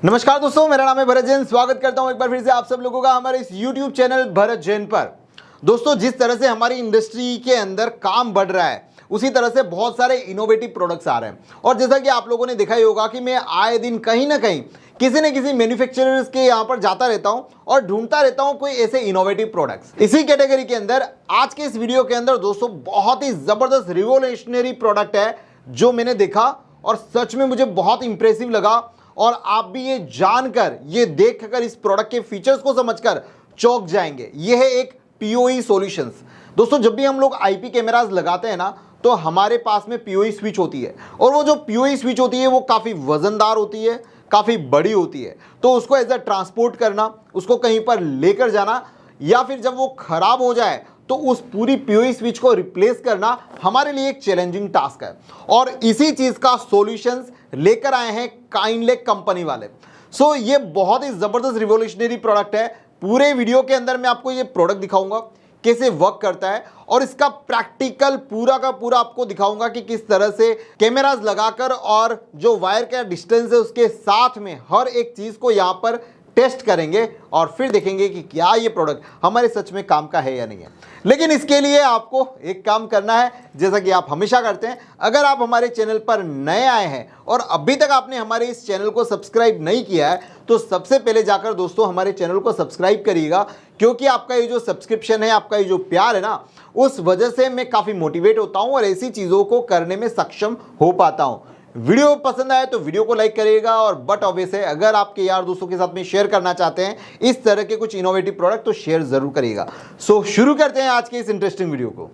नमस्कार दोस्तों, मेरा नाम है भरत जैन। स्वागत करता हूं एक बार फिर से आप सब लोगों का हमारे इस YouTube चैनल भरत जैन पर। दोस्तों, जिस तरह से हमारी इंडस्ट्री के अंदर काम बढ़ रहा है उसी तरह से बहुत सारे इनोवेटिव प्रोडक्ट्स आ रहे हैं। और जैसा कि आप लोगों ने देखा ही होगा कि मैं आए दिन कहीं ना कहीं किसी न किसी मैन्युफैक्चरर्स के यहाँ पर जाता रहता हूँ और ढूंढता रहता हूँ कोई ऐसे इनोवेटिव प्रोडक्ट्स। इसी कैटेगरी के अंदर आज के इस वीडियो के अंदर दोस्तों बहुत ही जबरदस्त रिवोल्यूशनरी प्रोडक्ट है जो मैंने देखा और सच में मुझे बहुत इंप्रेसिव लगा। और आप भी ये जानकर, ये देखकर, इस प्रोडक्ट के फीचर्स को समझकर चौंक जाएंगे। ये है एक पीओई सॉल्यूशंस। दोस्तों, जब भी हम लोग आईपी कैमरास लगाते हैं ना तो हमारे पास में पीओई स्विच होती है और वो जो पीओई स्विच होती है वो काफ़ी वजनदार होती है, काफ़ी बड़ी होती है। तो उसको एज अ ट्रांसपोर्ट करना, उसको कहीं पर लेकर जाना या फिर जब वो खराब हो जाए तो उस पूरी पीओई स्विच को रिप्लेस करना हमारे लिए एक चैलेंजिंग टास्क है। और इसी चीज का सॉल्यूशंस लेकर आए हैं काइनलेक कंपनी वाले। सो ये बहुत ही जबरदस्त रिवोल्यूशनरी प्रोडक्ट है। पूरे वीडियो के अंदर मैं आपको ये प्रोडक्ट दिखाऊंगा, कैसे वर्क करता है और इसका प्रैक्टिकल पूरा का पूरा आपको दिखाऊंगा कि किस तरह से कैमरास लगाकर और जो वायर का डिस्टेंस है उसके साथ में हर एक चीज को यहां पर टेस्ट करेंगे और फिर देखेंगे कि क्या ये प्रोडक्ट हमारे सच में काम का है या नहीं है। लेकिन इसके लिए आपको एक काम करना है, जैसा कि आप हमेशा करते हैं। अगर आप हमारे चैनल पर नए आए हैं और अभी तक आपने हमारे इस चैनल को सब्सक्राइब नहीं किया है तो सबसे पहले जाकर दोस्तों हमारे चैनल को सब्सक्राइब करिएगा, क्योंकि आपका ये जो सब्सक्रिप्शन है, आपका ये जो प्यार है ना, उस वजह से मैं काफ़ी मोटिवेट होता हूँ और ऐसी चीज़ों को करने में सक्षम हो पाता हूँ। वीडियो पसंद आए तो वीडियो को लाइक करिएगा और बट ऑब्वियस है, अगर आपके यार दोस्तों के साथ में शेयर करना चाहते हैं इस तरह के कुछ इनोवेटिव प्रोडक्ट तो शेयर जरूर करिएगा। सो शुरू करते हैं आज के इस इंटरेस्टिंग वीडियो को।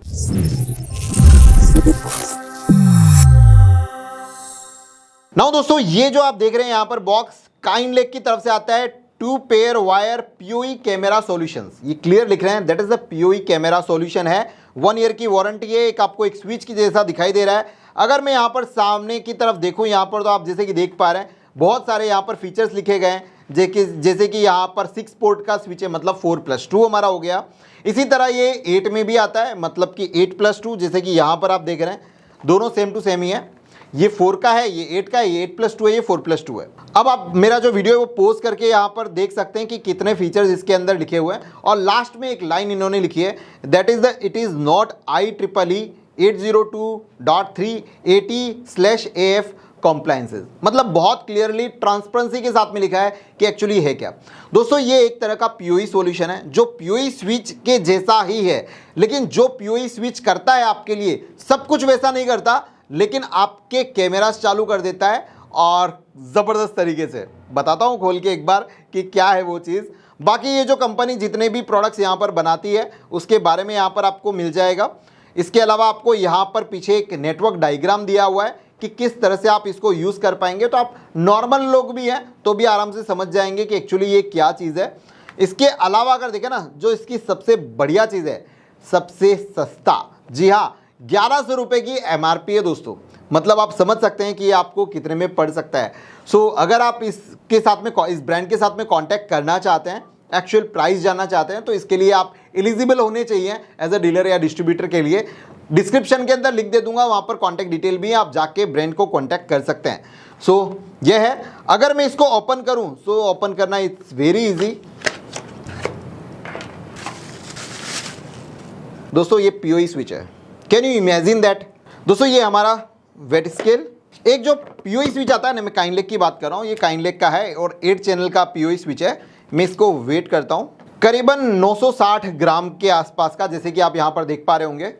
नाउ दोस्तों, ये जो आप देख रहे हैं यहाँ पर बॉक्स काइनलेक की तरफ से आता है 2 pair wire PoE camera solutions. ये क्लियर लिख रहे हैं, that is the PoE camera solution है। 1 ईयर की वारंटी है। एक आपको एक स्विच की जैसा दिखाई दे रहा है। अगर मैं यहाँ पर सामने की तरफ देखूँ यहाँ पर तो आप जैसे कि देख पा रहे हैं बहुत सारे यहाँ पर फीचर्स लिखे गए हैं, जैसे कि यहाँ पर 6 पोर्ट का स्विच है, मतलब 4+2 हमारा हो गया। इसी तरह ये 8 में भी आता है, मतलब कि 8+2, जैसे कि यहाँ पर आप देख रहे हैं दोनों सेम टू सेम ही है। ये 4 का है, ये 8 का है, ये 8+2 है, ये 4+2 है। अब आप मेरा जो वीडियो है वो पॉज करके यहाँ पर देख सकते हैं कि कितने फीचर्स इसके अंदर लिखे हुए हैं। और लास्ट में एक लाइन इन्होंने लिखी है, that is the it is not IEEE 802.380/AF compliances. मतलब बहुत क्लियरली ट्रांसपेरेंसी के साथ में लिखा है कि एक्चुअली है क्या। दोस्तों, ये एक तरह का पीओई सॉल्यूशन है जो पीओई स्विच के जैसा ही है, लेकिन जो पीओई स्विच करता है आपके लिए सब कुछ वैसा नहीं करता, लेकिन आपके कैमरास चालू कर देता है। और ज़बरदस्त तरीके से बताता हूँ खोल के एक बार कि क्या है वो चीज़। बाकी ये जो कंपनी जितने भी प्रोडक्ट्स यहाँ पर बनाती है उसके बारे में यहाँ पर आपको मिल जाएगा। इसके अलावा आपको यहाँ पर पीछे एक नेटवर्क डायग्राम दिया हुआ है कि किस तरह से आप इसको यूज़ कर पाएंगे। तो आप नॉर्मल लोग भी हैं तो भी आराम से समझ जाएंगे कि एक्चुअली ये क्या चीज़ है। इसके अलावा अगर देखें ना, जो इसकी सबसे बढ़िया चीज़ है, सबसे सस्ता, जी हाँ, 1100 रुपये की MRP है दोस्तों। मतलब आप समझ सकते हैं कि ये आपको कितने में पड़ सकता है। सो अगर आप इसके साथ में, इस ब्रांड के साथ में कांटेक्ट करना चाहते हैं, एक्चुअल प्राइस जानना चाहते हैं, तो इसके लिए आप एलिजिबल होने चाहिए एज अ डीलर या डिस्ट्रीब्यूटर के लिए। डिस्क्रिप्शन के अंदर लिख दे दूंगा, वहाँ पर कॉन्टैक्ट डिटेल भी है, आप जाके ब्रांड को कॉन्टैक्ट कर सकते हैं। सो यह है। अगर मैं इसको ओपन करूँ सो ओपन करना इट्स वेरी इजी। दोस्तों, ये पीओई स्विच है। Can you imagine that. दोस्तों, ये हमारा वेट स्केल, एक जो पीओई स्विच आता है ना, मैं काइनलेक की बात कर रहा हूँ, ये काइनलेक का है और 8 चैनल का पीओई स्विच है। मैं इसको वेट करता हूँ, करीबन 960 ग्राम के आसपास का, जैसे कि आप यहाँ पर देख पा रहे होंगे।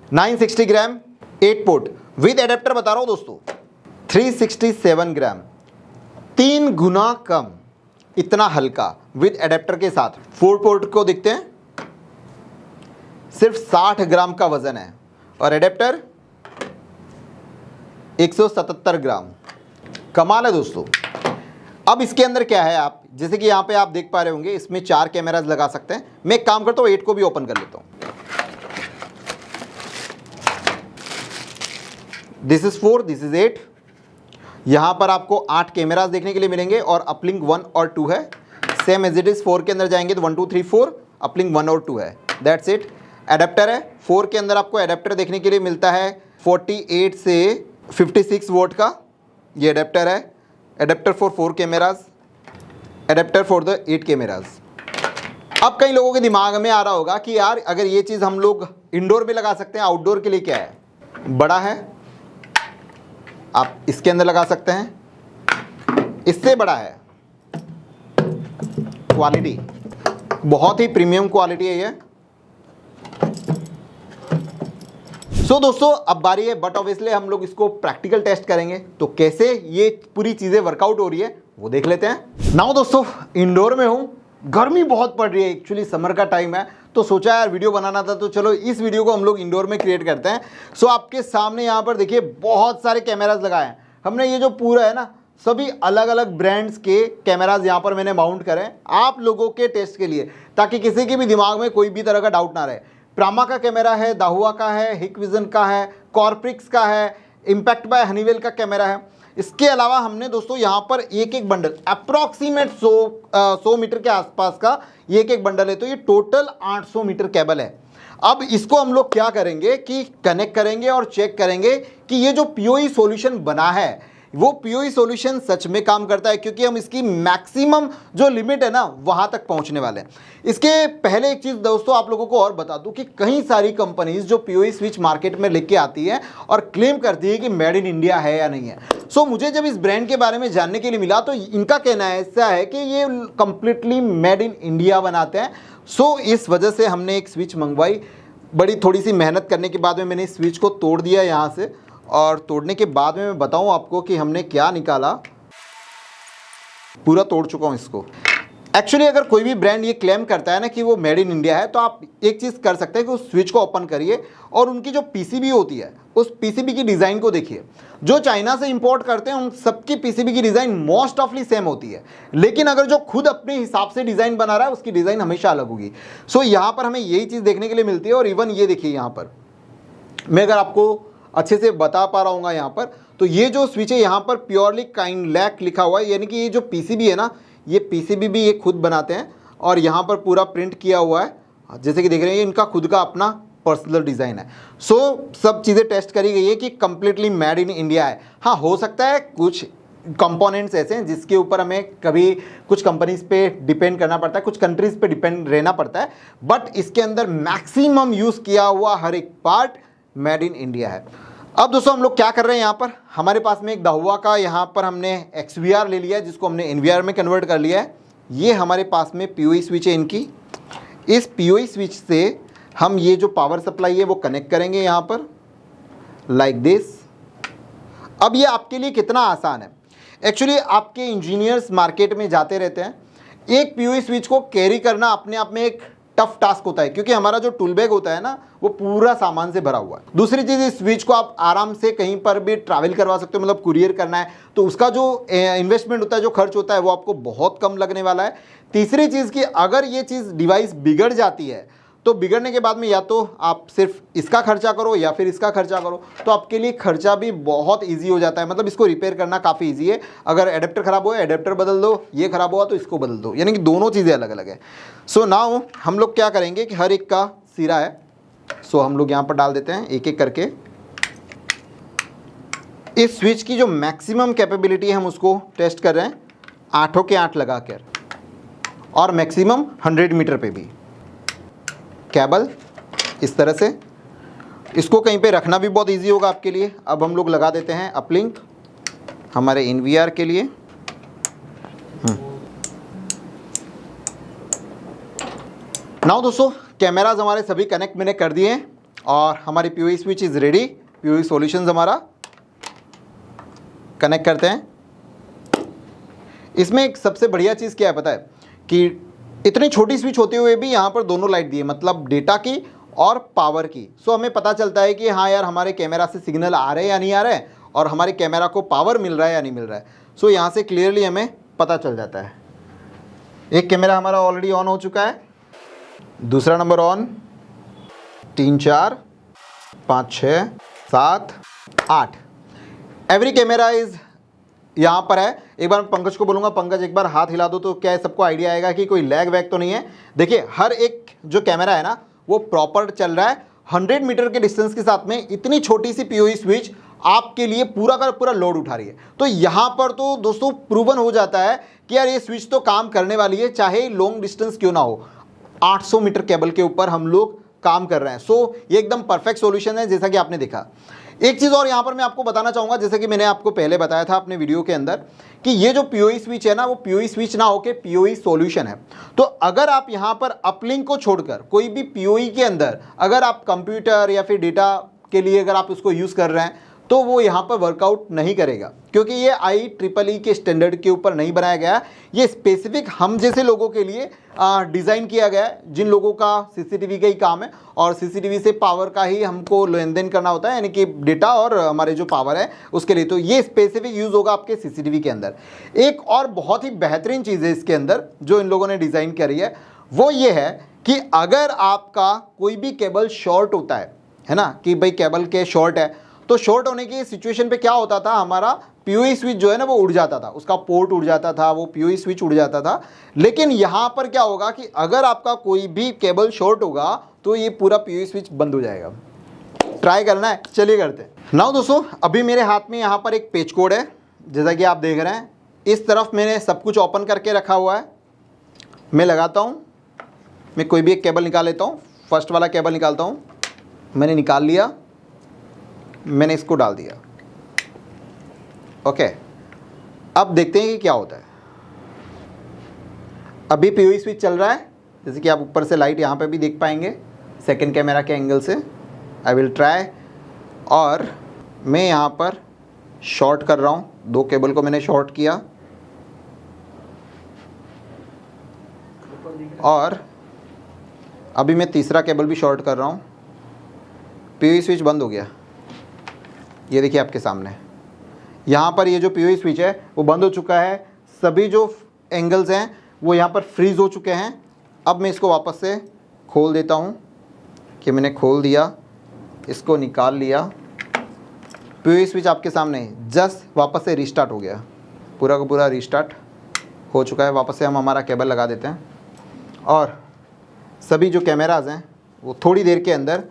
960 ग्राम 8 पोर्ट विद एडेप्टर बता रहा हूँ दोस्तों, 367 ग्राम, 3 गुना कम, इतना हल्का विद एडेप्टर के साथ। 4 पोर्ट को देखते हैं, सिर्फ 60 ग्राम का वजन है और एडेप्टर 177 ग्राम। कमाल है दोस्तों। अब इसके अंदर क्या है, आप जैसे कि यहाँ पे आप देख पा रहे होंगे, इसमें 4 कैमरास लगा सकते हैं। मैं एक काम करता हूँ, 8 को भी ओपन कर लेता हूँ। This is 4, this is 8। यहाँ पर आपको 8 कैमरास देखने के लिए मिलेंगे और अपलिंक 1 और 2 है। सेम एज इट इज 4 के अंदर जाएंगे तो 1 2 3 4, अपलिंक 1 और 2 है, दैट्स इट। एडेप्टर है, 4 के अंदर आपको एडेप्टर देखने के लिए मिलता है 48 से 56 वोल्ट का, ये एडेप्टर है। Adapter for 4 cameras. Adapter for the 8 cameras. अब कई लोगों के दिमाग में आ रहा होगा कि यार अगर ये चीज़ हम लोग इंडोर में लगा सकते हैं, आउटडोर के लिए क्या है? बड़ा है, आप इसके अंदर लगा सकते हैं, इससे बड़ा है, क्वालिटी बहुत ही प्रीमियम क्वालिटी है ये। सो दोस्तों अब बारी है, बट ऑब्वियसली हम लोग इसको प्रैक्टिकल टेस्ट करेंगे, तो कैसे ये पूरी चीजें वर्कआउट हो रही है वो देख लेते हैं। नाउ दोस्तों इंडोर में हूं, गर्मी बहुत पड़ रही है, एक्चुअली समर का टाइम है, तो सोचा यार वीडियो बनाना था, तो चलो इस वीडियो को हम लोग इंडोर में क्रिएट करते हैं। सो आपके सामने यहाँ पर देखिए बहुत सारे कैमराज लगाए हैं हमने, ये जो पूरा है ना सभी अलग अलग ब्रांड्स के कैमराज यहाँ पर मैंने माउंट करे आप लोगों के टेस्ट के लिए, ताकि किसी के भी दिमाग में कोई भी तरह का डाउट ना रहे। प्रामा का कैमरा है, दाहुआ का है, हिकविजन का है, कॉर्प्रिक्स का है, इम्पैक्ट बाय हनीवेल का कैमरा है। इसके अलावा हमने दोस्तों यहाँ पर एक एक बंडल अप्रॉक्सीमेट 100 मीटर के आसपास का ये एक बंडल है, तो ये टोटल 800 मीटर केबल है। अब इसको हम लोग क्या करेंगे कि कनेक्ट करेंगे और चेक करेंगे कि ये जो पीओई सॉल्यूशन बना है वो पीओई सॉल्यूशन सच में काम करता है, क्योंकि हम इसकी मैक्सिमम जो लिमिट है ना वहां तक पहुंचने वाले हैं। इसके पहले एक चीज दोस्तों आप लोगों को और बता दूं कि कई सारी कंपनीज जो पीओई स्विच मार्केट में लेके आती है और क्लेम करती है कि मेड इन इंडिया है या नहीं है। सो मुझे जब इस ब्रांड के बारे में जानने के लिए मिला तो इनका कहना ऐसा है कि ये कंप्लीटली मेड इन इंडिया बनाते हैं। सो इस वजह से हमने एक स्विच मंगवाई, बड़ी थोड़ी सी मेहनत करने के बाद में मैंने इस स्विच को तोड़ दिया यहाँ से, और तोड़ने के बाद में मैं बताऊं आपको कि हमने क्या निकाला। पूरा तोड़ चुका हूं इसको। एक्चुअली अगर कोई भी ब्रांड ये क्लेम करता है ना कि वो मेड इन इंडिया है, तो आप एक चीज़ कर सकते हैं कि उस स्विच को ओपन करिए और उनकी जो पीसीबी होती है उस पीसीबी की डिज़ाइन को देखिए। जो चाइना से इंपोर्ट करते हैं उन सबकी पीसीबी की डिज़ाइन मोस्ट ऑफली सेम होती है, लेकिन अगर जो खुद अपने हिसाब से डिज़ाइन बना रहा है उसकी डिज़ाइन हमेशा अलग होगी। सो यहाँ पर हमें यही चीज़ देखने के लिए मिलती है। और इवन ये देखिए यहाँ पर मैं अगर आपको अच्छे से बता पा रहा हूँ यहाँ पर, तो ये जो स्विच है यहाँ पर प्योरली काइनलैक लिखा हुआ है, यानी कि ये जो पीसीबी है ना ये पीसीबी भी ये खुद बनाते हैं और यहाँ पर पूरा प्रिंट किया हुआ है, जैसे कि देख रहे हैं इनका खुद का अपना पर्सनल डिज़ाइन है। सो सब चीज़ें टेस्ट करी गई है कि कंप्लीटली मेड इन इंडिया है। हाँ हो सकता है कुछ कंपोनेंट्स ऐसे हैं जिसके ऊपर हमें कभी कुछ कंपनीज पे डिपेंड करना पड़ता है, कुछ कंट्रीज़ पे डिपेंड रहना पड़ता है, बट इसके अंदर मैक्सिमम यूज़ किया हुआ हर एक पार्ट मेड इन इंडिया है। अब दोस्तों हम लोग क्या कर रहे हैं, यहाँ पर हमारे पास में एक दाहुआ का यहाँ पर हमने XVR ले लिया है, जिसको हमने NVR में कन्वर्ट कर लिया है। ये हमारे पास में पीओई स्विच है इनकी। इस पीओई स्विच से हम ये जो पावर सप्लाई है वो कनेक्ट करेंगे यहाँ पर लाइक दिस। अब ये आपके लिए कितना आसान है, एक्चुअली आपके इंजीनियर्स मार्केट में जाते रहते हैं, एक पीओई स्विच को कैरी करना अपने आप में एक टफ टास्क होता है, क्योंकि हमारा जो टूल बैग होता है ना वो पूरा सामान से भरा हुआ है। दूसरी चीज़, इस स्विच को आप आराम से कहीं पर भी ट्रैवल करवा सकते हो, मतलब कुरियर करना है तो उसका जो इन्वेस्टमेंट होता है, जो खर्च होता है वो आपको बहुत कम लगने वाला है। तीसरी चीज़ कि अगर ये चीज़ डिवाइस बिगड़ जाती है तो बिगड़ने के बाद में या तो आप सिर्फ इसका खर्चा करो या फिर इसका खर्चा करो, तो आपके लिए खर्चा भी बहुत ईजी हो जाता है। मतलब इसको रिपेयर करना काफ़ी ईजी है। अगर एडेप्टर ख़राब हो एडेप्टर बदल दो, ये ख़राब हुआ तो इसको बदल दो, यानी कि दोनों चीज़ें अलग अलग है। सो नाउ हम लोग क्या करेंगे कि हर एक का सिरा है, सो हम लोग यहाँ पर डाल देते हैं एक एक करके। इस स्विच की जो मैक्सिमम कैपेबिलिटी है हम उसको टेस्ट कर रहे हैं 8 के 8 लगा कर, और मैक्सिमम 100 मीटर पे भी केबल इस तरह से। इसको कहीं पे रखना भी बहुत इजी होगा आपके लिए। अब हम लोग लगा देते हैं अपलिंक हमारे NVR के लिए। नाउ दोस्तों कैमराज हमारे सभी कनेक्ट मैंने कर दिए हैं और हमारी PoE switch is ready. PoE solutions हमारा कनेक्ट करते हैं। इसमें एक सबसे बढ़िया चीज़ क्या है पता है कि इतनी छोटी स्विच होते हुए भी यहाँ पर दोनों लाइट दिए, मतलब डेटा की और पावर की। सो हमें पता चलता है कि हाँ यार हमारे कैमरा से सिग्नल आ रहे हैं या नहीं आ रहे हैं, और हमारे कैमरा को पावर मिल रहा है या नहीं मिल रहा है। सो यहाँ से क्लियरली हमें पता चल जाता है। एक कैमरा हमारा ऑलरेडी ऑन हो चुका है, दूसरा number on, 3 4 5 6 7 8। Every camera is यहाँ पर है। एक बार पंकज को बोलूँगा, पंकज एक बार हाथ हिला दो तो क्या है सबको आइडिया आएगा कि कोई लैग वैग तो नहीं है। देखिए हर एक जो कैमरा है ना वो प्रॉपर चल रहा है। 100 मीटर के डिस्टेंस के साथ में इतनी छोटी सी पीओई स्विच आपके लिए पूरा का पूरा लोड उठा रही है। तो यहाँ पर तो दोस्तों प्रूवन हो जाता है कि यार ये स्विच तो काम करने वाली है, चाहे लॉन्ग डिस्टेंस क्यों ना हो। 800 मीटर केबल के ऊपर हम लोग काम कर रहे हैं। सो ये एकदम परफेक्ट सॉल्यूशन है, जैसा कि आपने देखा। एक चीज़ और यहाँ पर मैं आपको बताना चाहूँगा, जैसे कि मैंने आपको पहले बताया था अपने वीडियो के अंदर, कि ये जो पीओई स्विच है ना, वो पीओई स्विच ना होके पीओई सॉल्यूशन है। तो अगर आप यहाँ पर अपलिंक को छोड़कर कोई भी पीओई के अंदर अगर आप कंप्यूटर या फिर डेटा के लिए अगर आप उसको यूज़ कर रहे हैं, तो वो यहाँ पर वर्कआउट नहीं करेगा, क्योंकि ये IEEE के स्टैंडर्ड के ऊपर नहीं बनाया गया। ये स्पेसिफिक हम जैसे लोगों के लिए डिज़ाइन किया गया है, जिन लोगों का CCTV का ही काम है और CCTV से पावर का ही हमको लेन देन करना होता है, यानी कि डेटा और हमारे जो पावर है उसके लिए। तो ये स्पेसिफिक यूज़ होगा आपके CCTV के अंदर। एक और बहुत ही बेहतरीन चीज़ है इसके अंदर जो इन लोगों ने डिज़ाइन करी है, वो ये है कि अगर आपका कोई भी केबल शॉर्ट होता है ना, कि भाई केबल के शॉर्ट है, तो शॉर्ट होने की सिचुएशन पे क्या होता था, हमारा पीओई स्विच जो है ना वो उड़ जाता था, उसका पोर्ट उड़ जाता था, वो पीओई स्विच उड़ जाता था। लेकिन यहाँ पर क्या होगा कि अगर आपका कोई भी केबल शॉर्ट होगा तो ये पूरा पीओई स्विच बंद हो जाएगा। ट्राई करना है, चलिए करते हैं। नाउ दोस्तों, अभी मेरे हाथ में यहाँ पर एक पेज कोड है, जैसा कि आप देख रहे हैं। इस तरफ मैंने सब कुछ ओपन करके रखा हुआ है। मैं लगाता हूँ, मैं कोई भी एक केबल निकाल लेता हूँ। फर्स्ट वाला केबल निकालता हूँ, मैंने निकाल लिया, मैंने इसको डाल दिया। ओके, अब देखते हैं कि क्या होता है। अभी पीओई स्विच चल रहा है, जैसे कि आप ऊपर से लाइट यहाँ पे भी देख पाएंगे सेकंड कैमरा के एंगल से। आई विल ट्राई, और मैं यहाँ पर शॉर्ट कर रहा हूँ। 2 केबल को मैंने शॉर्ट किया और अभी मैं तीसरा केबल भी शॉर्ट कर रहा हूँ। पीओई स्विच बंद हो गया, ये देखिए आपके सामने। यहाँ पर ये जो पीओई स्विच है वो बंद हो चुका है। सभी जो एंगल्स हैं वो यहाँ पर फ्रीज़ हो चुके हैं। अब मैं इसको वापस से खोल देता हूँ, कि मैंने खोल दिया, इसको निकाल लिया। पीओई स्विच आपके सामने जस्ट वापस से रीस्टार्ट हो गया, पूरा का पूरा रीस्टार्ट हो चुका है। वापस से हम हमारा केबल लगा देते हैं और सभी जो कैमराज हैं वो थोड़ी देर के अंदर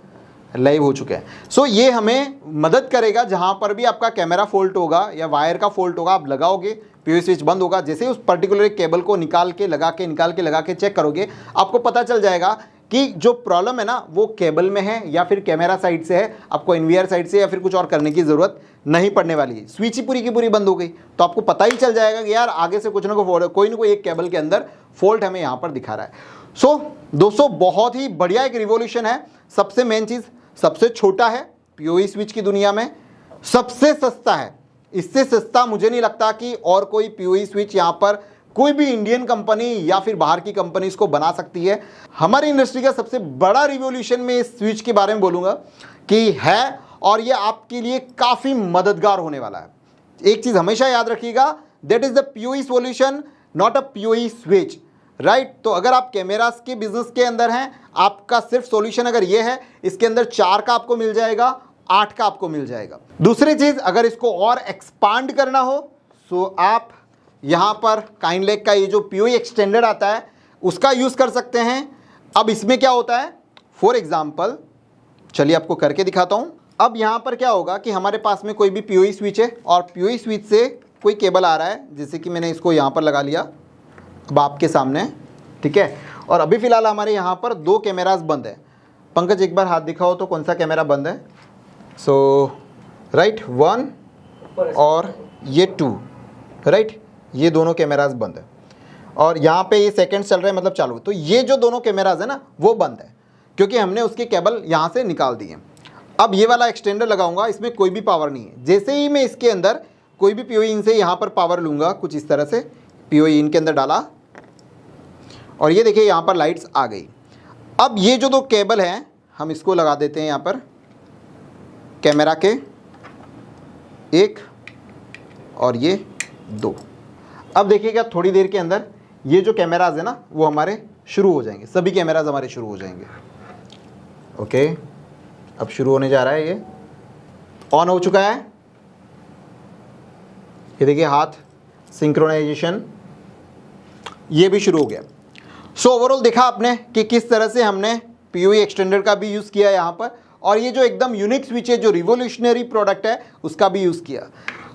लाइव हो चुके हैं। सो ये हमें मदद करेगा, जहाँ पर भी आपका कैमरा फॉल्ट होगा या वायर का फॉल्ट होगा, आप लगाओगे, पीओई स्विच बंद होगा। जैसे ही उस पर्टिकुलर केबल को निकाल के लगा के चेक करोगे, आपको पता चल जाएगा कि जो प्रॉब्लम है ना वो केबल में है या फिर कैमरा साइड से है। आपको एनवीआर साइड से या फिर कुछ और करने की ज़रूरत नहीं पड़ने वाली है। स्विच ही पूरी की पूरी बंद हो गई, तो आपको पता ही चल जाएगा कि यार आगे से कुछ ना कोई एक केबल के अंदर फॉल्ट हमें यहाँ पर दिखा रहा है। सो दोस्तों, बहुत ही बढ़िया एक रिवॉल्यूशन है। सबसे मेन चीज़, सबसे छोटा है पीओई स्विच की दुनिया में, सबसे सस्ता है। इससे सस्ता मुझे नहीं लगता कि और कोई पीओई स्विच यहाँ पर कोई भी इंडियन कंपनी या फिर बाहर की कंपनी इसको बना सकती है। हमारी इंडस्ट्री का सबसे बड़ा रिवॉल्यूशन में इस स्विच के बारे में बोलूँगा कि है, और ये आपके लिए काफ़ी मददगार होने वाला है। एक चीज़ हमेशा याद रखिएगा, that is the PoE solution, not a PoE switch, right. तो अगर आप कैमरास के बिजनेस के अंदर हैं, आपका सिर्फ सॉल्यूशन अगर ये है, इसके अंदर 4 का आपको मिल जाएगा, 8 का आपको मिल जाएगा। दूसरी चीज़, अगर इसको और एक्सपांड करना हो तो आप यहाँ पर काइनलेक का ये जो पीओई एक्सटेंडर आता है उसका यूज़ कर सकते हैं। अब इसमें क्या होता है, फॉर एग्जाम्पल, चलिए आपको करके दिखाता हूँ। अब यहाँ पर क्या होगा कि हमारे पास में कोई भी पीओई स्विच है और पीओई स्विच से कोई केबल आ रहा है, जैसे कि मैंने इसको यहाँ पर लगा लिया अब आपके सामने, ठीक है। और अभी फ़िलहाल हमारे यहाँ पर 2 कैमरास बंद है। पंकज एक बार हाथ दिखाओ तो कौन सा कैमरा बंद है। सो राइट, 1 और ये 2, राइट, ये दोनों कैमरास बंद है। और यहाँ पे ये सेकंड चल रहे हैं, मतलब चालू। तो ये जो दोनों कैमरास है ना वो बंद है, क्योंकि हमने उसके केबल यहाँ से निकाल दिए। अब ये वाला एक्सटेंडर लगाऊंगा, इसमें कोई भी पावर नहीं है। जैसे ही मैं इसके अंदर कोई भी पीओई इन से यहाँ पर पावर लूँगा, कुछ इस तरह से पीओई इन के अंदर डाला और ये देखिए यहाँ पर लाइट्स आ गई। अब ये जो 2 केबल हैं हम इसको लगा देते हैं यहाँ पर कैमरा के, 1 और ये 2। अब देखिएगा थोड़ी देर के अंदर ये जो कैमराज है ना वो हमारे शुरू हो जाएंगे, सभी कैमराज हमारे शुरू हो जाएंगे। ओके, अब शुरू होने जा रहा है, ये ऑन हो चुका है। ये देखिए हाथ सिंक्रोनाइजेशन, ये भी शुरू हो गया। सो ओवरऑल देखा आपने कि किस तरह से हमने पीओई एक्सटेंडर का भी यूज़ किया यहाँ पर और ये जो एकदम यूनिक स्विच है, जो रिवोल्यूशनरी प्रोडक्ट है, उसका भी यूज़ किया।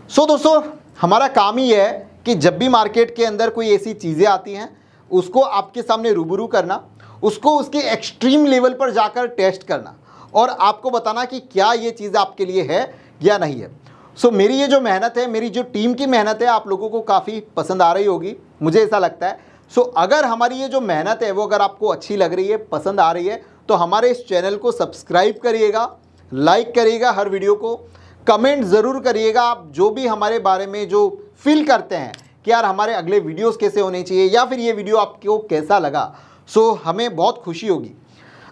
सो दोस्तों, हमारा काम ही है कि जब भी मार्केट के अंदर कोई ऐसी चीज़ें आती हैं उसको आपके सामने रूबरू करना, उसको उसके एक्सट्रीम लेवल पर जाकर टेस्ट करना और आपको बताना कि क्या ये चीज़ आपके लिए है या नहीं है। सो मेरी ये जो मेहनत है, मेरी जो टीम की मेहनत है, आप लोगों को काफ़ी पसंद आ रही होगी, मुझे ऐसा लगता है। सो अगर हमारी ये जो मेहनत है वो अगर आपको अच्छी लग रही है, पसंद आ रही है, तो हमारे इस चैनल को सब्सक्राइब करिएगा, लाइक करिएगा हर वीडियो को, कमेंट ज़रूर करिएगा आप जो भी हमारे बारे में जो फील करते हैं कि यार हमारे अगले वीडियोस कैसे होने चाहिए या फिर ये वीडियो आपको कैसा लगा। सो हमें बहुत खुशी होगी।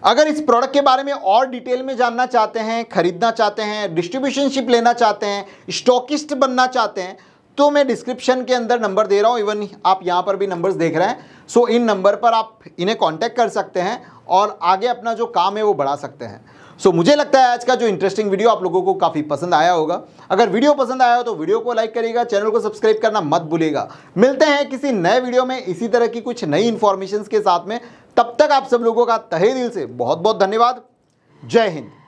अगर इस प्रोडक्ट के बारे में और डिटेल में जानना चाहते हैं, खरीदना चाहते हैं, डिस्ट्रीब्यूशनशिप लेना चाहते हैं, स्टॉकिस्ट बनना चाहते हैं, तो मैं डिस्क्रिप्शन के अंदर नंबर दे रहा हूँ, इवन आप यहाँ पर भी नंबर्स देख रहे हैं। सो इन नंबर पर आप इन्हें कांटेक्ट कर सकते हैं और आगे अपना जो काम है वो बढ़ा सकते हैं। सो मुझे लगता है आज का जो इंटरेस्टिंग वीडियो आप लोगों को काफ़ी पसंद आया होगा। अगर वीडियो पसंद आया हो तो वीडियो को लाइक करिएगा, चैनल को सब्सक्राइब करना मत भूलिएगा। मिलते हैं किसी नए वीडियो में इसी तरह की कुछ नई इन्फॉर्मेशन के साथ में। तब तक आप सब लोगों का तहे दिल से बहुत बहुत धन्यवाद। जय हिंद।